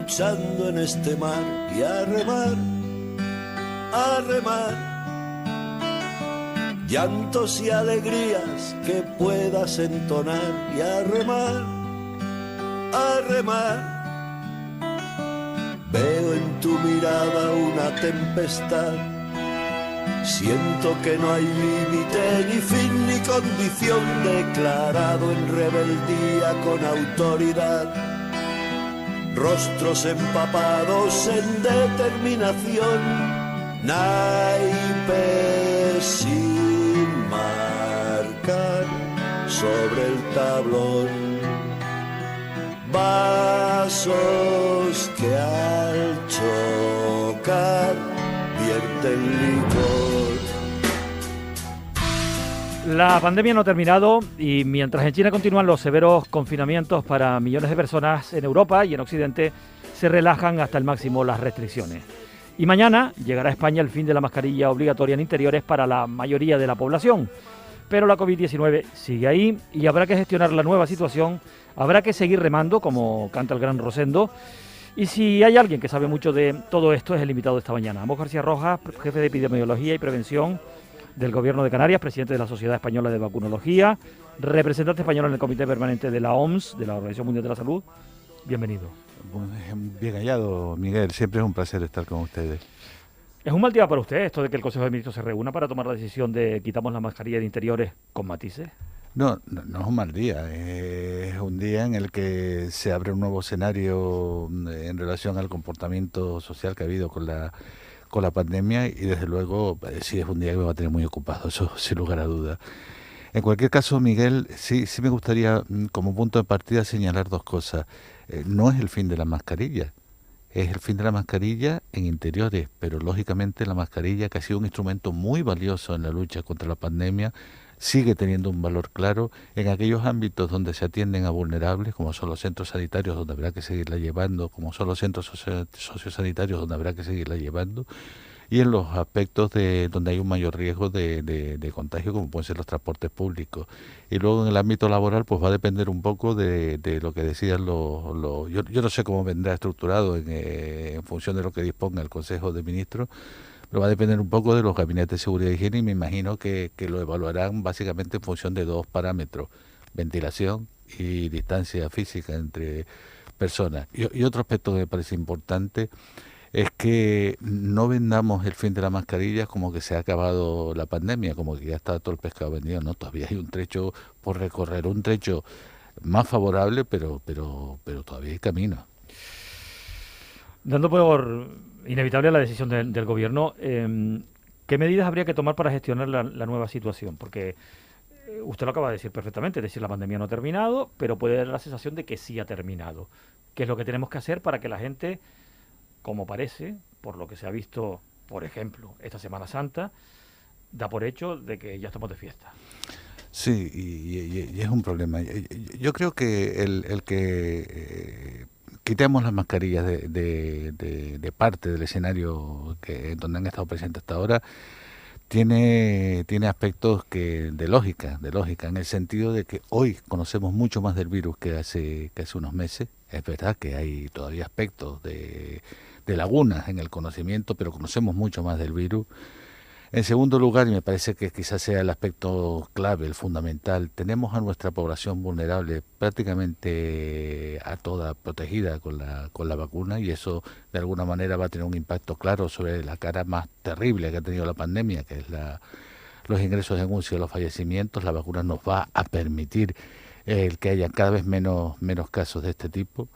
luchando en este mar y a remar, a remar. Llantos y alegrías que puedas entonar y a remar, a remar. Veo en tu mirada una tempestad. Siento que no hay límite, ni fin, ni condición, declarado en rebeldía con autoridad. Rostros empapados en determinación, naipes sin marcar sobre el tablón. Vasos que al chocar vierten licor. La pandemia no ha terminado y mientras en China continúan los severos confinamientos para millones de personas, en Europa y en Occidente se relajan hasta el máximo las restricciones. Y mañana llegará a España el fin de la mascarilla obligatoria en interiores para la mayoría de la población. Pero la COVID-19 sigue ahí y habrá que gestionar la nueva situación, habrá que seguir remando, como canta el gran Rosendo. Y si hay alguien que sabe mucho de todo esto, es el invitado de esta mañana. Amos García Rojas, jefe de Epidemiología y Prevención del Gobierno de Canarias, presidente de la Sociedad Española de Vacunología, representante español en el Comité Permanente de la OMS, de la Organización Mundial de la Salud. Bienvenido. Bien hallado, Miguel. Siempre es un placer estar con ustedes. ¿Es un mal día para usted esto de que el Consejo de Ministros se reúna para tomar la decisión de quitamos la mascarilla de interiores con matices? No es un mal día. Es un día en el que se abre un nuevo escenario en relación al comportamiento social que ha habido con la pandemia y desde luego sí es un día que me va a tener muy ocupado, eso sin lugar a dudas. En cualquier caso, Miguel, sí me gustaría como punto de partida señalar dos cosas. No es el fin de la mascarilla. Es el fin de la mascarilla en interiores, pero lógicamente la mascarilla, que ha sido un instrumento muy valioso en la lucha contra la pandemia, sigue teniendo un valor claro en aquellos ámbitos donde se atienden a vulnerables, como son los centros sanitarios, donde habrá que seguirla llevando, como son los centros sociosanitarios, donde habrá que seguirla llevando, y en los aspectos donde hay un mayor riesgo de contagio, como pueden ser los transportes públicos. Y luego en el ámbito laboral, pues va a depender un poco de lo que decidan yo no sé cómo vendrá estructurado en función de lo que disponga el Consejo de Ministros, pero va a depender un poco de los gabinetes de seguridad y higiene y me imagino que lo evaluarán básicamente en función de dos parámetros: ventilación y distancia física entre personas. Y otro aspecto que me parece importante es que no vendamos el fin de la mascarilla como que se ha acabado la pandemia, como que ya está todo el pescado vendido. No, todavía hay un trecho por recorrer, un trecho más favorable, pero todavía hay camino. Dando por inevitable la decisión del Gobierno, ¿qué medidas habría que tomar para gestionar la nueva situación? Porque usted lo acaba de decir perfectamente, es decir, la pandemia no ha terminado, pero puede dar la sensación de que sí ha terminado. ¿Qué es lo que tenemos que hacer para que la gente, como parece, por lo que se ha visto, por ejemplo, esta Semana Santa, da por hecho de que ya estamos de fiesta? Sí, y es un problema. Yo creo que el que quitemos las mascarillas de parte del escenario donde han estado presentes hasta ahora tiene aspectos de lógica, en el sentido de que hoy conocemos mucho más del virus que hace unos meses. Es verdad que hay todavía aspectos de lagunas en el conocimiento, pero conocemos mucho más del virus. En segundo lugar, y me parece que quizás sea el aspecto clave, el fundamental, tenemos a nuestra población vulnerable prácticamente a toda protegida con la vacuna, y eso de alguna manera va a tener un impacto claro sobre la cara más terrible que ha tenido la pandemia, que es los ingresos en UCI o los fallecimientos. La vacuna nos va a permitir el que haya cada vez menos casos de este tipo.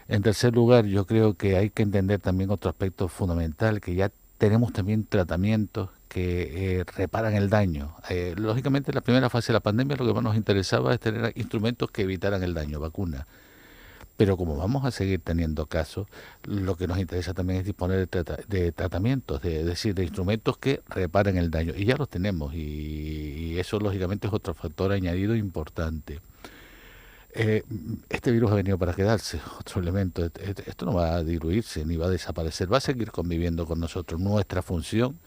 En tercer lugar, yo creo que hay que entender también otro aspecto fundamental, que ya tenemos también tratamientos que reparan el daño. Lógicamente, en la primera fase de la pandemia lo que más nos interesaba es tener instrumentos que evitaran el daño, vacunas. Pero como vamos a seguir teniendo casos, lo que nos interesa también es disponer de tratamientos, es decir, de instrumentos que reparen el daño. Y ya los tenemos, y eso lógicamente es otro factor añadido importante. Este virus ha venido para quedarse, otro elemento. Esto no va a diluirse ni va a desaparecer, va a seguir conviviendo con nosotros. Nuestra función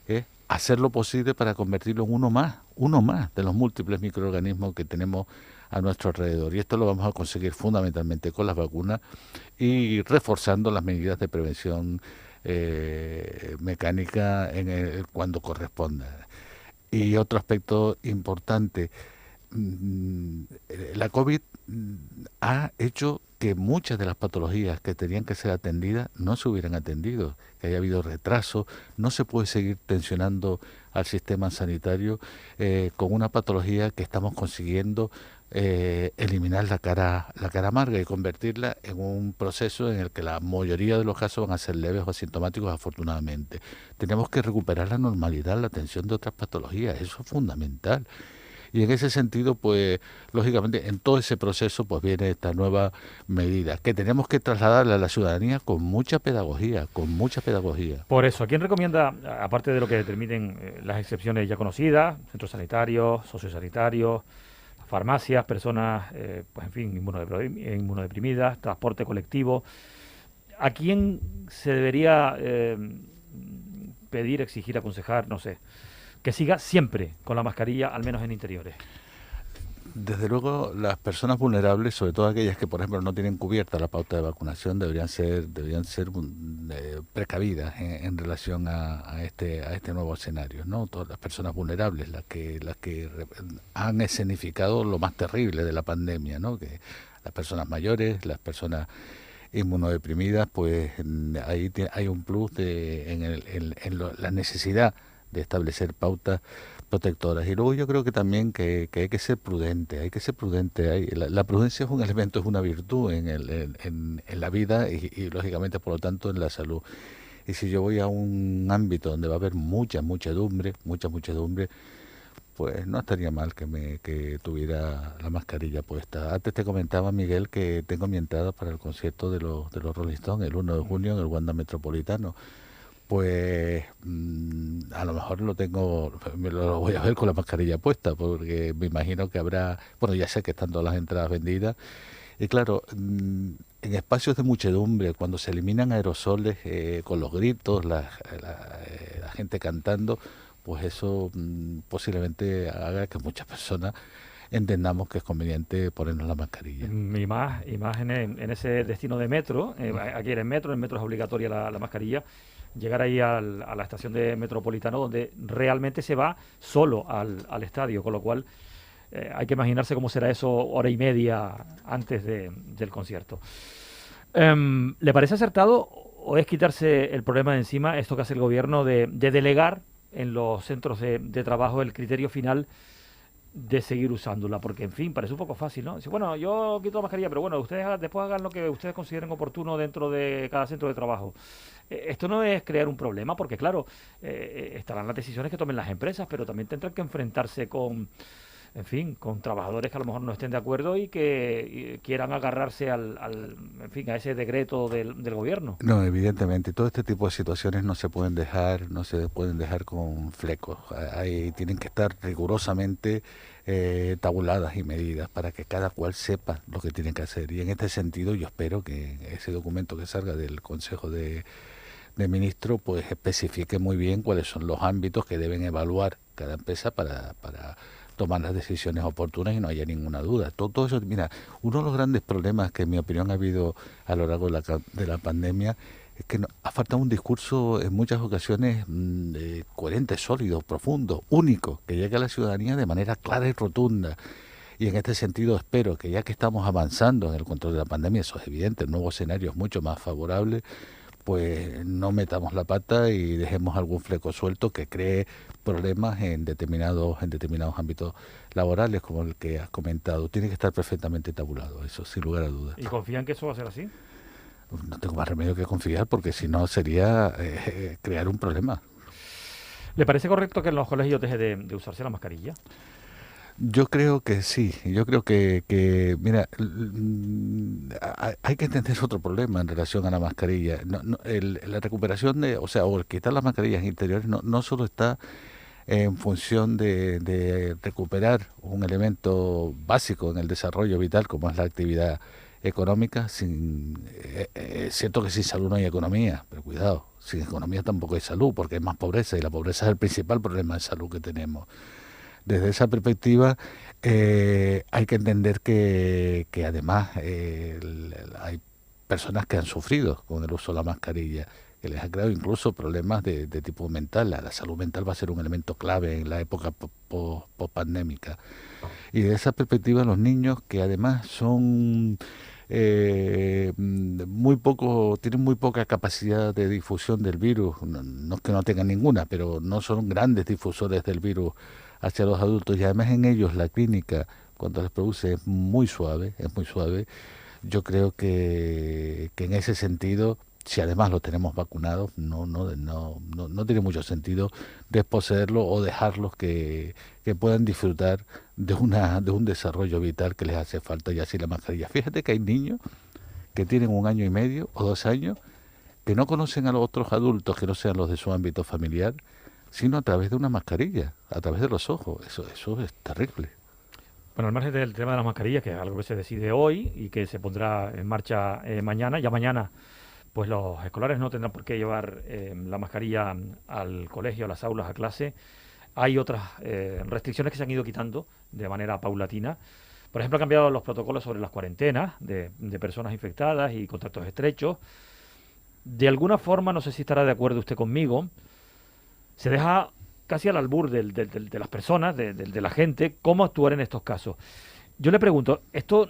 es hacer lo posible para convertirlo en uno más de los múltiples microorganismos que tenemos a nuestro alrededor. Y esto lo vamos a conseguir fundamentalmente con las vacunas y reforzando las medidas de prevención mecánica cuando corresponda. Y otro aspecto importante, la COVID ha hecho que muchas de las patologías que tenían que ser atendidas no se hubieran atendido, que haya habido retraso. No se puede seguir tensionando al sistema sanitario con una patología que estamos consiguiendo eliminar la cara amarga y convertirla en un proceso en el que la mayoría de los casos van a ser leves o asintomáticos, afortunadamente. Tenemos que recuperar la normalidad, la atención de otras patologías, eso es fundamental. Y en ese sentido, pues, lógicamente, en todo ese proceso, pues viene esta nueva medida que tenemos que trasladarle a la ciudadanía con mucha pedagogía, con mucha pedagogía. Por eso, ¿a quién recomienda, aparte de lo que determinen las excepciones ya conocidas, centros sanitarios, sociosanitarios, farmacias, personas, pues en fin, inmunodeprimidas, transporte colectivo, ¿a quién se debería pedir, exigir, aconsejar, no sé, que siga siempre con la mascarilla, al menos en interiores? Desde luego, las personas vulnerables, sobre todo aquellas que, por ejemplo, no tienen cubierta la pauta de vacunación, deberían ser precavidas en relación a este nuevo escenario, ¿no? Todas las personas vulnerables, las que han escenificado lo más terrible de la pandemia, ¿no? Que las personas mayores, las personas inmunodeprimidas, pues ahí hay un plus la necesidad de establecer pautas protectoras. Y luego yo creo que también que hay que ser prudente, la prudencia es un elemento, es una virtud en la vida y lógicamente, por lo tanto, en la salud. Y si yo voy a un ámbito donde va a haber mucha muchedumbre, pues no estaría mal que tuviera la mascarilla puesta. Antes te comentaba, Miguel, que tengo mi entrada para el concierto de los Rolling Stones el 1 de junio en el Wanda Metropolitano. Pues a lo mejor me lo voy a ver con la mascarilla puesta, porque me imagino que habrá, bueno, ya sé que están todas las entradas vendidas, y claro, en espacios de muchedumbre, cuando se eliminan aerosoles con los gritos, la gente cantando, pues eso posiblemente haga que muchas personas entendamos que es conveniente ponernos la mascarilla. Y más en ese destino de metro, aquí en el metro es obligatoria la mascarilla. Llegar ahí a la estación de Metropolitano, donde realmente se va solo al estadio, con lo cual hay que imaginarse cómo será eso hora y media antes del concierto. ¿Le parece acertado o es quitarse el problema de encima esto que hace el gobierno de delegar en los centros de trabajo el criterio final de seguir usándola? Porque, en fin, parece un poco fácil, ¿no? Dice, bueno, yo quito la mascarilla, pero bueno, ustedes después hagan lo que ustedes consideren oportuno dentro de cada centro de trabajo. Esto no es crear un problema, porque, claro, estarán las decisiones que tomen las empresas, pero también tendrán que enfrentarse con trabajadores que a lo mejor no estén de acuerdo y que quieran agarrarse a ese decreto del gobierno. No, evidentemente, todo este tipo de situaciones no se pueden dejar con flecos. Ahí tienen que estar rigurosamente tabuladas y medidas para que cada cual sepa lo que tiene que hacer. Y en este sentido yo espero que ese documento que salga del Consejo de Ministros pues especifique muy bien cuáles son los ámbitos que deben evaluar cada empresa para tomar las decisiones oportunas y no haya ninguna duda. Todo eso, mira, uno de los grandes problemas que en mi opinión ha habido a lo largo de la pandemia es que ha faltado un discurso en muchas ocasiones coherente, sólido, profundo, único, que llegue a la ciudadanía de manera clara y rotunda. Y en este sentido espero que ya que estamos avanzando en el control de la pandemia, eso es evidente, el nuevo escenario es mucho más favorable, pues no metamos la pata y dejemos algún fleco suelto que cree problemas en determinados ámbitos laborales, como el que has comentado. Tiene que estar perfectamente tabulado, eso sin lugar a dudas. ¿Y confían que eso va a ser así? No tengo más remedio que confiar, porque si no sería crear un problema. ¿Le parece correcto que en los colegios deje de usarse la mascarilla? Yo creo que sí, yo creo que mira, hay que entender otro problema en relación a la mascarilla. La recuperación o el quitar las mascarillas interiores no solo está en función de recuperar un elemento básico en el desarrollo vital como es la actividad económica. Es cierto que sin salud no hay economía, pero cuidado, sin economía tampoco hay salud, porque hay más pobreza y la pobreza es el principal problema de salud que tenemos. Desde esa perspectiva hay que entender que además hay personas que han sufrido con el uso de la mascarilla, que les ha creado incluso problemas de tipo mental. La salud mental va a ser un elemento clave en la época post-pandémica. Y de esa perspectiva los niños, que además son tienen muy poca capacidad de difusión del virus, no es que no tengan ninguna, pero no son grandes difusores del virus hacia los adultos, y además en ellos la clínica, cuando les produce, es muy suave, yo creo que en ese sentido, si además lo tenemos vacunados, no tiene mucho sentido desposeerlo o dejarlos que puedan disfrutar de un desarrollo vital que les hace falta, y así la mascarilla. Fíjate que hay niños que tienen 1 año y medio o 2 años que no conocen a los otros adultos que no sean los de su ámbito familiar, sino a través de una mascarilla, a través de los ojos. Eso es terrible. Bueno, al margen del tema de las mascarillas, que es algo que se decide hoy y que se pondrá en marcha mañana, ya mañana pues los escolares no tendrán por qué llevar la mascarilla al colegio, a las aulas, a clase. Hay otras restricciones que se han ido quitando de manera paulatina. Por ejemplo, han cambiado los protocolos sobre las cuarentenas de personas infectadas y contactos estrechos. De alguna forma, no sé si estará de acuerdo usted conmigo, se deja casi al albur de las personas, de la gente, cómo actuar en estos casos. Yo le pregunto, ¿esto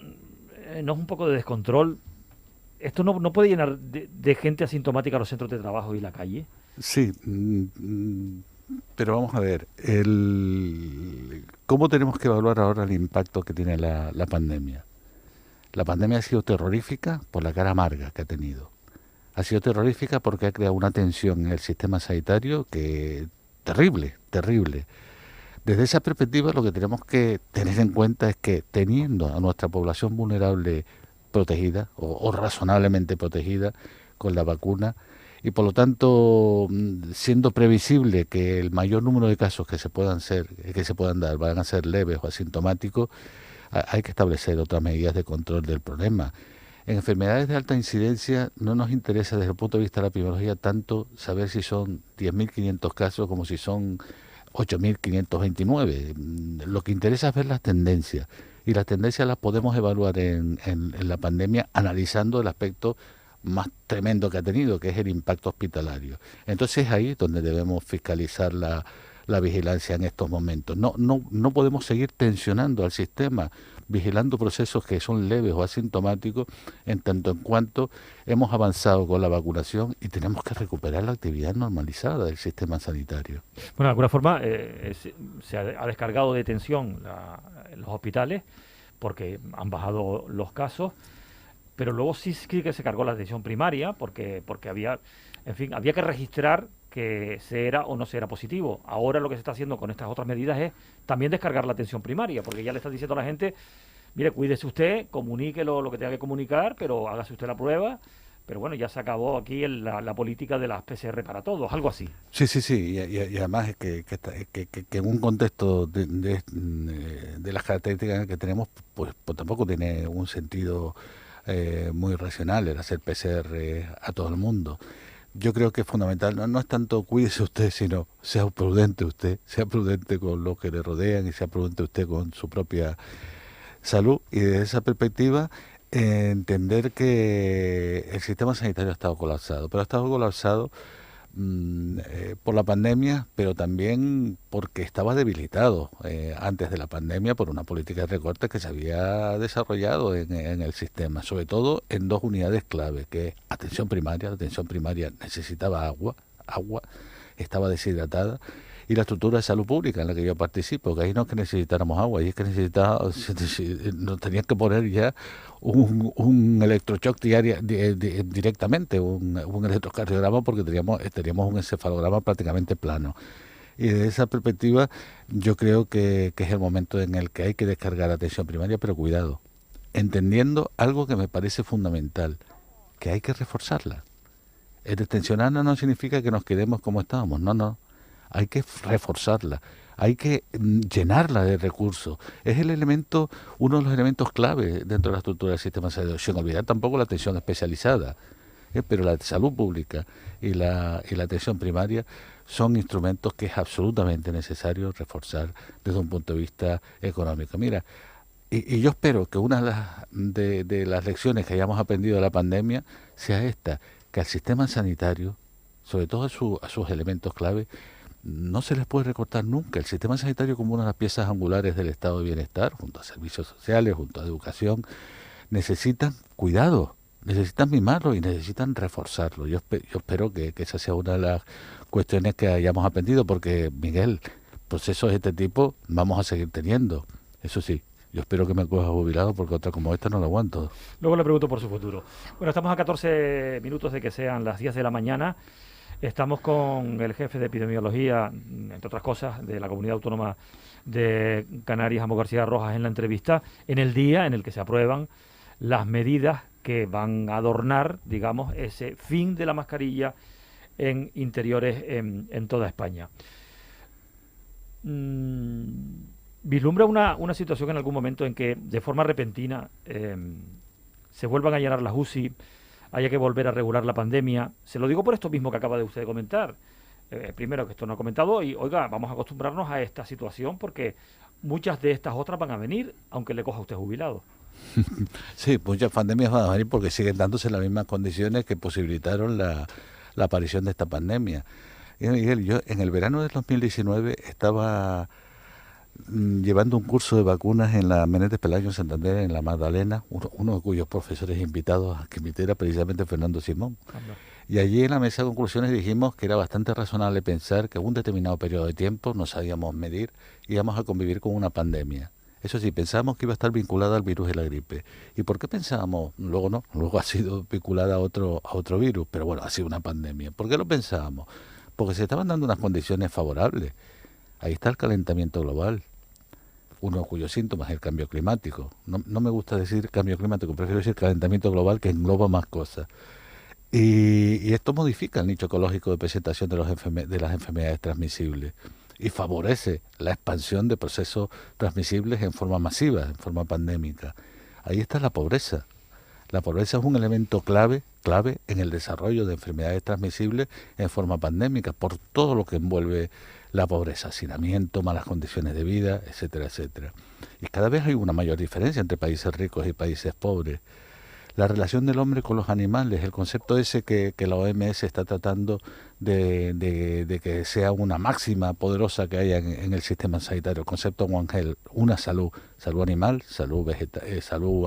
no es un poco de descontrol? ¿Esto no puede llenar de gente asintomática los centros de trabajo y la calle? Sí, pero vamos a ver, ¿cómo tenemos que evaluar ahora el impacto que tiene la pandemia? La pandemia ha sido terrorífica por la cara amarga que ha tenido. Ha sido terrorífica porque ha creado una tensión en el sistema sanitario que terrible. Desde esa perspectiva, lo que tenemos que tener en cuenta es que, teniendo a nuestra población vulnerable protegida o razonablemente protegida con la vacuna, y por lo tanto siendo previsible que el mayor número de casos que se puedan dar van a ser leves o asintomáticos, hay que establecer otras medidas de control del problema. En enfermedades de alta incidencia no nos interesa desde el punto de vista de la epidemiología tanto saber si son 10.500 casos como si son 8.529. Lo que interesa es ver las tendencias, y las tendencias las podemos evaluar en la pandemia analizando el aspecto más tremendo que ha tenido, que es el impacto hospitalario. Entonces es ahí donde debemos fiscalizar la vigilancia en estos momentos. No podemos seguir tensionando al sistema, vigilando procesos que son leves o asintomáticos, en tanto en cuanto hemos avanzado con la vacunación y tenemos que recuperar la actividad normalizada del sistema sanitario. Bueno, de alguna forma se ha descargado de tensión los hospitales porque han bajado los casos, pero luego sí que se cargó la atención primaria porque había que registrar que se era o no se era positivo. Ahora lo que se está haciendo con estas otras medidas es también descargar la atención primaria, porque ya le está diciendo a la gente, mire, cuídese usted, comuníquelo lo que tenga que comunicar, pero hágase usted la prueba. Pero bueno, ya se acabó aquí la política de las PCR para todos, algo así. Sí, y además es que en un contexto de las características que tenemos, pues tampoco tiene un sentido muy racional el hacer PCR a todo el mundo. Yo creo que es fundamental, no es tanto cuídese usted, sino sea prudente con lo que le rodean y sea prudente usted con su propia salud. Y desde esa perspectiva, entender que el sistema sanitario ha estado colapsado, pero ha estado colapsado por la pandemia, pero también porque estaba debilitado antes de la pandemia por una política de recortes que se había desarrollado en el sistema, sobre todo en 2 unidades clave, que es atención primaria. La atención primaria necesitaba agua, estaba deshidratada, y la estructura de salud pública en la que yo participo, que ahí no es que necesitáramos agua, ahí es que nos tenían que poner ya un electroshock directamente, un electrocardiograma, porque teníamos un encefalograma prácticamente plano. Y desde esa perspectiva yo creo que es el momento en el que hay que descargar atención primaria, pero cuidado, entendiendo algo que me parece fundamental, que hay que reforzarla. El destensionarnos no significa que nos quedemos como estábamos, no. Hay que reforzarla, hay que llenarla de recursos. Es uno de los elementos clave dentro de la estructura del sistema sanitario, sin olvidar tampoco la atención especializada. pero la salud pública y la atención primaria son instrumentos que es absolutamente necesario reforzar desde un punto de vista económico. Mira, y yo espero que una de las lecciones que hayamos aprendido de la pandemia sea esta, que al sistema sanitario, sobre todo a sus elementos clave, no se les puede recortar nunca. El sistema sanitario como una de las piezas angulares del estado de bienestar, junto a servicios sociales, junto a educación, necesitan cuidado, necesitan mimarlo y necesitan reforzarlo. Yo espero que esa sea una de las cuestiones que hayamos aprendido, porque, Miguel, procesos de este tipo vamos a seguir teniendo. Eso sí, yo espero que me coja jubilado, porque otra como esta no la aguanto. Luego le pregunto por su futuro. Bueno, estamos a 14 minutos de que sean las 10 de la mañana. Estamos con el jefe de epidemiología, entre otras cosas, de la Comunidad Autónoma de Canarias, Amo García Rojas, en la entrevista, en el día en el que se aprueban las medidas que van a adornar, digamos, ese fin de la mascarilla en interiores en toda España. ¿Vislumbra una situación en algún momento en que de forma repentina se vuelvan a llenar las UCI, haya que volver a regular la pandemia? Se lo digo por esto mismo que acaba de usted comentar. Primero, que esto no ha comentado, y oiga, vamos a acostumbrarnos a esta situación porque muchas de estas otras van a venir, aunque le coja a usted jubilado. Sí, muchas pandemias van a venir porque siguen dándose las mismas condiciones que posibilitaron la aparición de esta pandemia. Y Miguel, yo en el verano del 2019 estaba llevando un curso de vacunas en la Menéndez Pelayo en Santander, en la Magdalena, uno de cuyos profesores invitados a que invité era precisamente Fernando Simón. Y allí en la mesa de conclusiones dijimos que era bastante razonable pensar que en un determinado periodo de tiempo, no sabíamos medir, íbamos a convivir con una pandemia. Eso sí, pensábamos que iba a estar vinculada al virus de la gripe. ¿Y por qué pensábamos? Luego no, luego ha sido vinculada a otro virus, pero bueno, ha sido una pandemia. ¿Por qué lo pensábamos? Porque se estaban dando unas condiciones favorables. Ahí está el calentamiento global, uno cuyos síntomas es el cambio climático. No me gusta decir cambio climático, prefiero decir calentamiento global, que engloba más cosas. Y esto modifica el nicho ecológico de presentación de las enfermedades transmisibles y favorece la expansión de procesos transmisibles en forma masiva, en forma pandémica. Ahí está la pobreza. La pobreza es un elemento clave en el desarrollo de enfermedades transmisibles en forma pandémica, por todo lo que envuelve la pobreza, hacinamiento, malas condiciones de vida, etcétera, etcétera. Y cada vez hay una mayor diferencia entre países ricos y países pobres. La relación del hombre con los animales, el concepto ese que la OMS está tratando de que sea una máxima poderosa que haya en el sistema sanitario, el concepto One Health, una salud animal, salud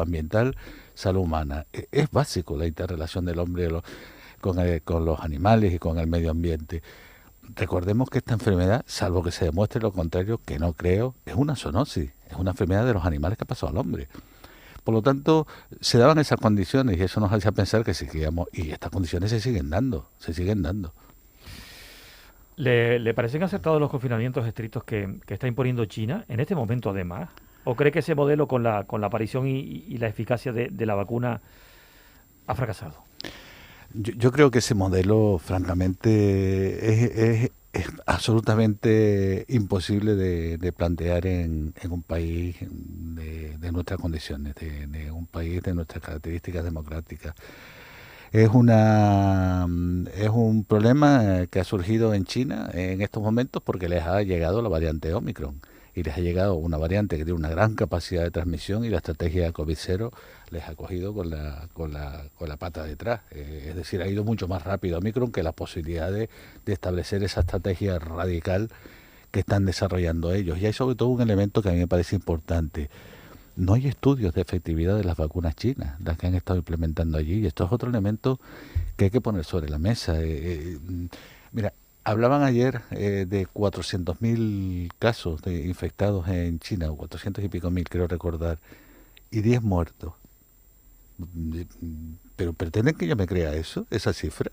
ambiental, salud humana. Es básico la interrelación del hombre con los animales y con el medio ambiente. Recordemos que esta enfermedad, salvo que se demuestre lo contrario, que no creo, es una zoonosis, es una enfermedad de los animales que ha pasado al hombre. Por lo tanto, se daban esas condiciones y eso nos hacía pensar que seguíamos, y estas condiciones se siguen dando. ¿Le parecen acertados los confinamientos estrictos que está imponiendo China en este momento además? ¿O cree que ese modelo con la aparición y la eficacia de la vacuna ha fracasado? Yo creo que ese modelo, francamente, es absolutamente imposible de plantear en un país de nuestras condiciones, de un país de nuestras características democráticas. Es un problema que ha surgido en China en estos momentos porque les ha llegado la variante Omicron y les ha llegado una variante que tiene una gran capacidad de transmisión y la estrategia de COVID-0 les ha cogido con la pata detrás. Es decir, ha ido mucho más rápido Omicron que la posibilidad de establecer esa estrategia radical que están desarrollando ellos. Y hay sobre todo un elemento que a mí me parece importante. No hay estudios de efectividad de las vacunas chinas, las que han estado implementando allí, y esto es otro elemento que hay que poner sobre la mesa. Mira, hablaban ayer de 400.000 casos de infectados en China, o 400 y pico mil, creo recordar, y 10 muertos. ¿Pero pretenden que yo me crea eso, esa cifra?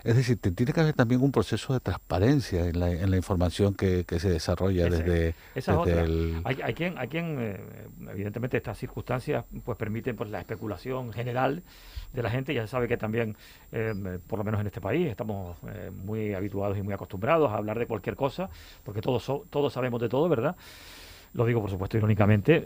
Es decir, tiene que haber también un proceso de transparencia en la información que se desarrolla desde el... Hay quien evidentemente estas circunstancias pues permiten pues la especulación general de la gente. Ya se sabe que también, por lo menos en este país, estamos muy habituados y muy acostumbrados a hablar de cualquier cosa, porque todos sabemos de todo, ¿verdad? Lo digo, por supuesto, irónicamente.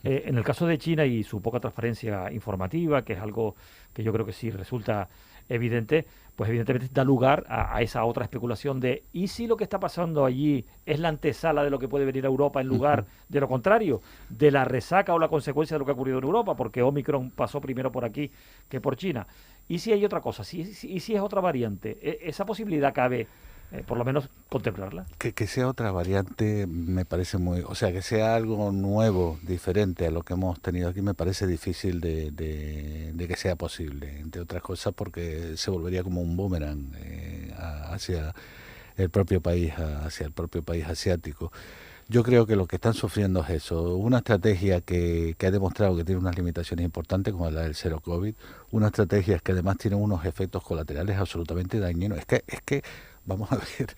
En el caso de China y su poca transparencia informativa, que es algo que yo creo que sí resulta evidente, pues evidentemente da lugar a esa otra especulación de ¿y si lo que está pasando allí es la antesala de lo que puede venir a Europa en lugar de lo contrario, de la resaca o la consecuencia de lo que ha ocurrido en Europa, porque Omicron pasó primero por aquí que por China? ¿Y si hay otra cosa? ¿Y si es otra variante? ¿Esa posibilidad cabe, por lo menos, contemplarla? Que sea otra variante me parece muy... O sea, que sea algo nuevo, diferente a lo que hemos tenido aquí, me parece difícil de que sea posible. Entre otras cosas porque se volvería como un boomerang hacia el propio país, hacia el propio país asiático. Yo creo que lo que están sufriendo es eso, una estrategia que ha demostrado que tiene unas limitaciones importantes como la del cero COVID, una estrategia que además tiene unos efectos colaterales absolutamente dañinos. Es que vamos a ver,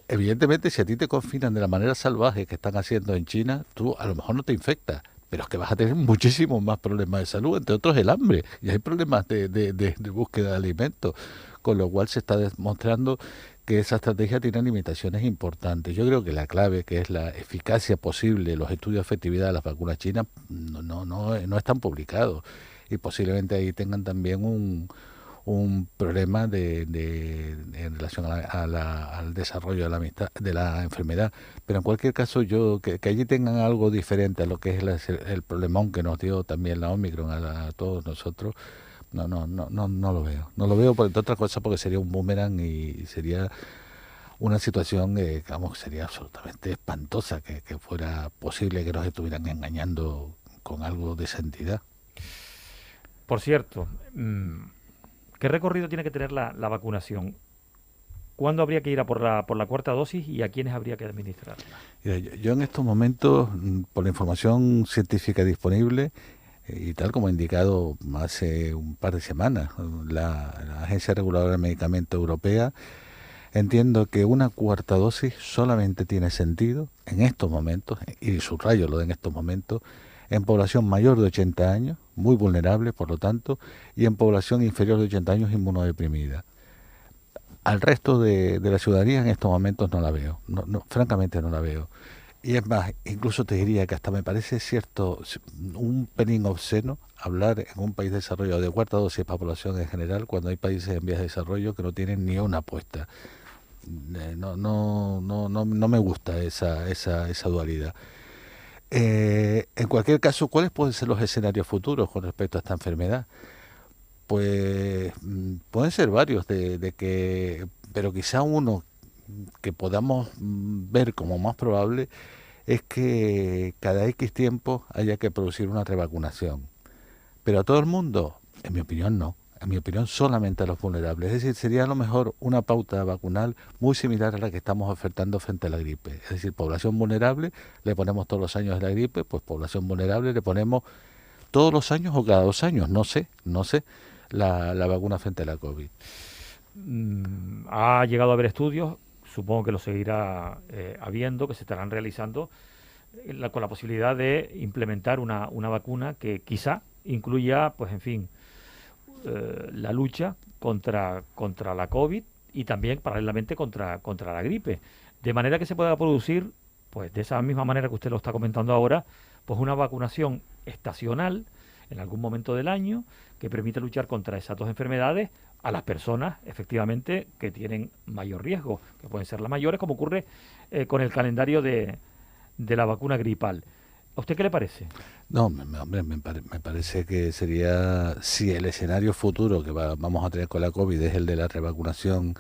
evidentemente si a ti te confinan de la manera salvaje que están haciendo en China, tú a lo mejor no te infectas, pero es que vas a tener muchísimos más problemas de salud, entre otros el hambre, y hay problemas de búsqueda de alimentos, con lo cual se está demostrando que esa estrategia tiene limitaciones importantes. Yo creo que la clave, que es la eficacia posible, los estudios de efectividad de las vacunas chinas, no están publicados, y posiblemente ahí tengan también un problema en relación al desarrollo de la enfermedad. Pero en cualquier caso, que allí tengan algo diferente a lo que es el problemón que nos dio también la Omicron a todos nosotros, no lo veo. No lo veo, entre otras cosas, porque sería un boomerang y sería una situación, digamos, sería absolutamente espantosa que fuera posible que nos estuvieran engañando con algo de santidad. Por cierto, ¿qué recorrido tiene que tener la vacunación? ¿Cuándo habría que ir a por la cuarta dosis y a quiénes habría que administrarla? Mira, yo en estos momentos, por la información científica disponible, y tal como ha indicado hace un par de semanas la Agencia Reguladora de Medicamentos Europea, entiendo que una cuarta dosis solamente tiene sentido en estos momentos, y subrayo lo de en estos momentos, en población mayor de 80 años, muy vulnerable por lo tanto, y en población inferior de 80 años inmunodeprimida. Al resto de la ciudadanía en estos momentos no la veo, francamente no la veo. Y es más, incluso te diría que hasta me parece cierto, un pelín obsceno hablar en un país desarrollado de cuarta dosis para población en general, cuando hay países en vías de desarrollo que no tienen ni una apuesta. No me gusta esa dualidad. En cualquier caso, ¿cuáles pueden ser los escenarios futuros con respecto a esta enfermedad? Pues pueden ser varios, pero quizá uno que podamos ver como más probable es que cada X tiempo haya que producir una revacunación. Pero a todo el mundo, en mi opinión, no. En mi opinión, solamente a los vulnerables. Es decir, sería a lo mejor una pauta vacunal muy similar a la que estamos ofertando frente a la gripe. Es decir, población vulnerable, le ponemos todos los años la gripe, pues población vulnerable le ponemos todos los años o cada 2 años, no sé, la vacuna frente a la COVID. Ha llegado a haber estudios, supongo que lo seguirá habiendo, que se estarán realizando, con la posibilidad de implementar una vacuna que quizá incluya, pues en fin, la lucha contra la COVID y también paralelamente contra la gripe. De manera que se pueda producir, pues de esa misma manera que usted lo está comentando ahora, pues una vacunación estacional en algún momento del año que permite luchar contra esas dos enfermedades a las personas, efectivamente, que tienen mayor riesgo, que pueden ser las mayores, como ocurre con el calendario de la vacuna gripal. ¿A usted qué le parece? No, hombre, me parece que sería, si el escenario futuro que vamos a tener con la COVID es el de la revacunación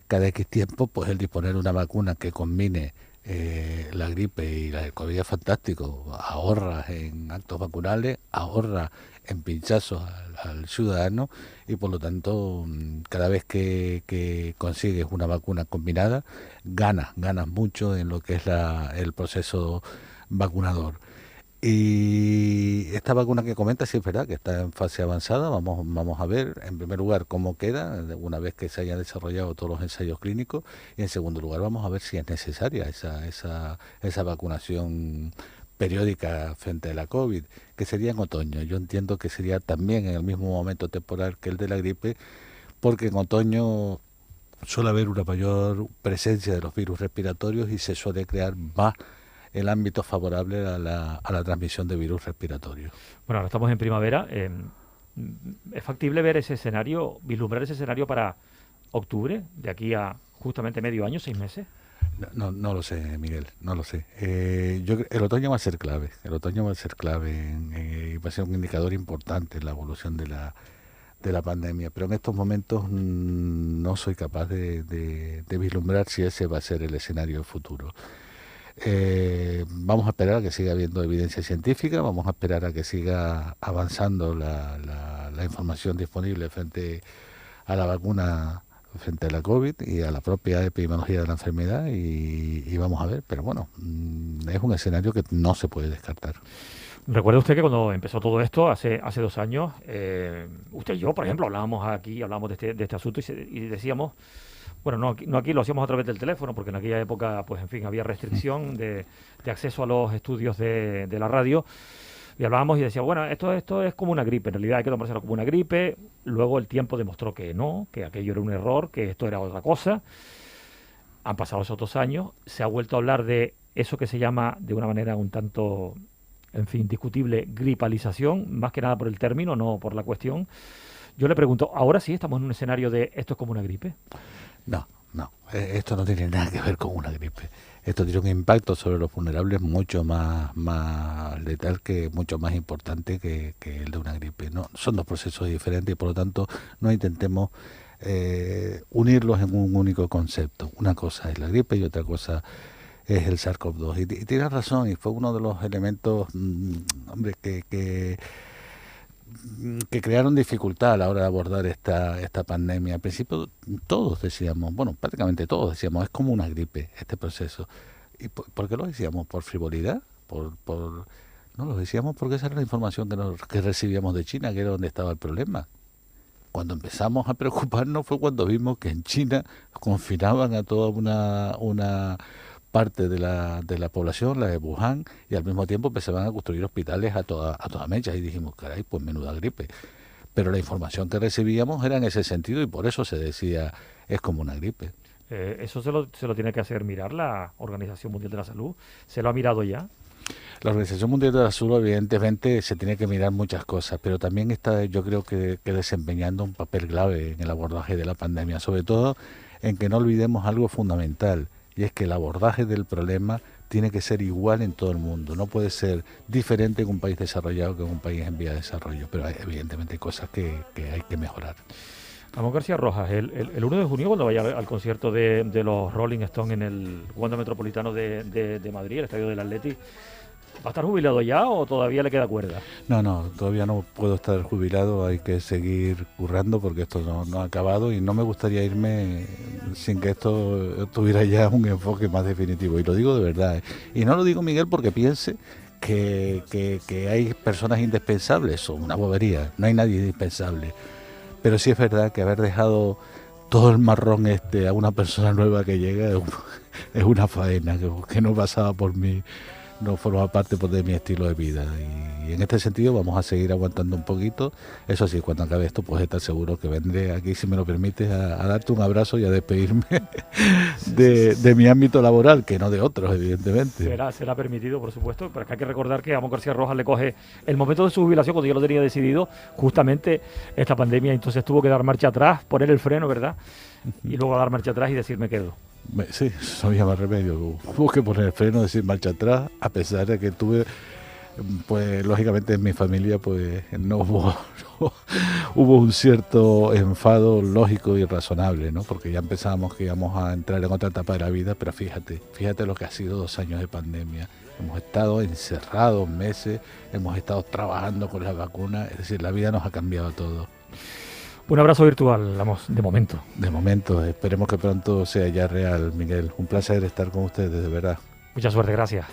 cada X tiempo, pues el disponer de una vacuna que combine la gripe y la del COVID es fantástico. Ahorra en actos vacunales, ahorra en pinchazos al ciudadano y por lo tanto cada vez que consigues una vacuna combinada ganas mucho en lo que es el proceso vacunador. Y esta vacuna que comenta, sí es verdad que está en fase avanzada. Vamos a ver, en primer lugar, cómo queda una vez que se hayan desarrollado todos los ensayos clínicos. Y en segundo lugar, vamos a ver si es necesaria esa vacunación periódica frente a la COVID, que sería en otoño. Yo entiendo que sería también en el mismo momento temporal que el de la gripe, porque en otoño suele haber una mayor presencia de los virus respiratorios y se suele crear más el ámbito favorable a la transmisión de virus respiratorios. Bueno, ahora estamos en primavera. ¿Es factible ver ese escenario, vislumbrar ese escenario para octubre, de aquí a justamente medio año, 6 meses? No lo sé, Miguel, no lo sé. El otoño va a ser clave. El otoño va a ser clave y va a ser un indicador importante en la evolución de la pandemia. Pero en estos momentos no soy capaz de vislumbrar si ese va a ser el escenario futuro. Vamos a esperar a que siga habiendo evidencia científica, vamos a esperar a que siga avanzando la información disponible frente a la vacuna, frente a la COVID y a la propia epidemiología de la enfermedad y vamos a ver, pero bueno, es un escenario que no se puede descartar. ¿Recuerda usted que cuando empezó todo esto, hace 2 años, usted y yo, por ejemplo, hablábamos de este asunto y decíamos, bueno, no aquí, lo hacíamos a través del teléfono, porque en aquella época, pues en fin, había restricción de acceso a los estudios de la radio, y hablábamos y decíamos, bueno, esto es como una gripe, en realidad hay que tomárselo como una gripe. Luego el tiempo demostró que no, que aquello era un error, que esto era otra cosa. Han pasado esos 2 años, se ha vuelto a hablar de eso que se llama, de una manera un tanto, en fin, discutible, gripalización, más que nada por el término, no por la cuestión. Yo le pregunto, ¿ahora sí estamos en un escenario de esto es como una gripe? No, esto no tiene nada que ver con una gripe. Esto tiene un impacto sobre los vulnerables mucho más letal, mucho más importante que el de una gripe. No, son 2 procesos diferentes y por lo tanto no intentemos unirlos en un único concepto. Una cosa es la gripe y otra cosa es el SARS-CoV-2. Y tienes razón, y fue uno de los elementos, hombre, que crearon dificultad a la hora de abordar esta pandemia. Al principio todos decíamos, bueno, prácticamente todos decíamos, es como una gripe este proceso. ¿Y por qué lo decíamos? ¿Por frivolidad? No, lo decíamos porque esa era la información que recibíamos de China, que era donde estaba el problema. Cuando empezamos a preocuparnos fue cuando vimos que en China confinaban a toda una parte de la población, la de Wuhan, y al mismo tiempo empezaban a construir hospitales a toda mecha y dijimos, caray, pues menuda gripe. Pero la información que recibíamos era en ese sentido y por eso se decía, es como una gripe. Eso se lo tiene que hacer mirar la Organización Mundial de la Salud. ¿Se lo ha mirado ya? La Organización Mundial de la Salud evidentemente se tiene que mirar muchas cosas, pero también está, yo creo que desempeñando un papel clave en el abordaje de la pandemia, sobre todo en que no olvidemos algo fundamental, y es que el abordaje del problema tiene que ser igual en todo el mundo. No puede ser diferente en un país desarrollado que en un país en vía de desarrollo, pero evidentemente hay cosas que hay que mejorar. Ramón García Rojas, el 1 de junio, cuando vaya al concierto de los Rolling Stones en el Wanda Metropolitano de Madrid, el estadio del Atleti, ¿va a estar jubilado ya o todavía le queda cuerda? No, todavía no puedo estar jubilado, hay que seguir currando porque esto no ha acabado y no me gustaría irme sin que esto tuviera ya un enfoque más definitivo. Y lo digo de verdad, ¿eh? Y no lo digo, Miguel, porque piense que hay personas indispensables, o una bobería, no hay nadie indispensable. Pero sí es verdad que haber dejado todo el marrón a una persona nueva que llega es una faena que no pasaba por mí, no forma parte de mi estilo de vida. Y en este sentido vamos a seguir aguantando un poquito. Eso sí, cuando acabe esto, pues estar seguro que vendré aquí, si me lo permites, a darte un abrazo y a despedirme de mi ámbito laboral, que no de otros, evidentemente. Será permitido, por supuesto, pero es que hay que recordar que a Ramón García Rojas le coge el momento de su jubilación, cuando ya lo tenía decidido, justamente esta pandemia, entonces tuvo que dar marcha atrás, poner el freno, ¿verdad? Y luego dar marcha atrás y decir, me quedo. Sí, no había más remedio. Hubo que poner el freno, decir marcha atrás, a pesar de que tuve, pues lógicamente en mi familia, pues no hubo un cierto enfado lógico y razonable, ¿no? Porque ya empezábamos que íbamos a entrar en otra etapa de la vida, pero fíjate lo que ha sido 2 años de pandemia. Hemos estado encerrados meses, hemos estado trabajando con las vacunas, es decir, la vida nos ha cambiado a todos. Un abrazo virtual, vamos, de momento. De momento, esperemos que pronto sea ya real, Miguel. Un placer estar con ustedes, de verdad. Mucha suerte, gracias.